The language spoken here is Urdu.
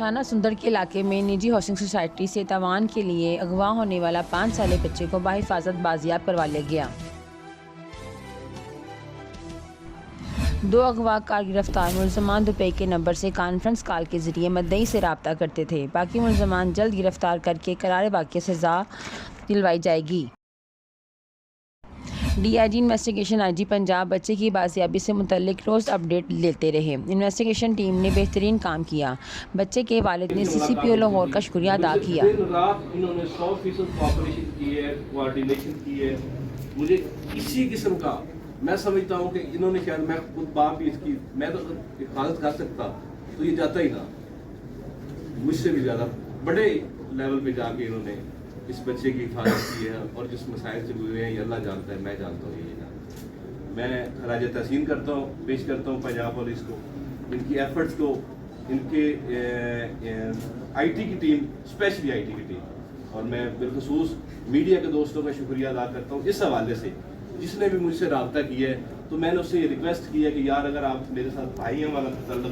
تھانہ سندر کے علاقے میں نجی ہاؤسنگ سوسائٹی سے تاوان کے لیے اغوا ہونے والا 5 سالہ بچے کو بحفاظت بازیاب کروا لیا گیا۔ 2 اغوا کار گرفتار ملزمان دوپہر کے نمبر سے کانفرنس کال کے ذریعے مدعی سے رابطہ کرتے تھے۔ باقی ملزمان جلد گرفتار کر کے قرار واقعہ سزا دلوائی جائے گی۔ ڈی آئی جی انویسٹیگیشن آئی جی پنجاب بچے کی بازیابی سے متعلق روز اپڈیٹ لیتے رہے۔ انویسٹیگیشن ٹیم نے بہترین کام کیا۔ بچے کے والد نے سی سی پی او لاہور کا شکریہ ادا کیا۔ دن رات انہوں نے 100% کوآپریشن کی ہے، کوآرڈینیشن کی ہے۔ مجھے کسی قسم کا میں سمجھتا ہوں کہ انہوں نے شاید میں خود باپ ہی اس کی میں تو حفاظت کر سکتا تو یہ جاتا ہی نہ، مجھ سے بھی زیادہ بڑے لیول پہ جا کے انہوں نے اس بچے کی حفاظت کی ہے، اور جس مسائل سے گزرے ہیں یہ اللہ جانتا ہے، میں جانتا ہوں، یہ جانتا۔ میں خراج تحسین کرتا ہوں، پیش کرتا ہوں پنجاب پولیس کو، ان کی ایفرٹس کو، ان کے آئی ٹی کی ٹیم، اسپیشلی آئی ٹی کی ٹیم، اور میں بالخصوص میڈیا کے دوستوں کا شکریہ ادا کرتا ہوں اس حوالے سے جس نے بھی مجھ سے رابطہ کیا ہے۔ تو میں نے اس سے یہ ریکویسٹ کی ہے کہ یار اگر آپ میرے ساتھ بھائی ہیں والا تعلق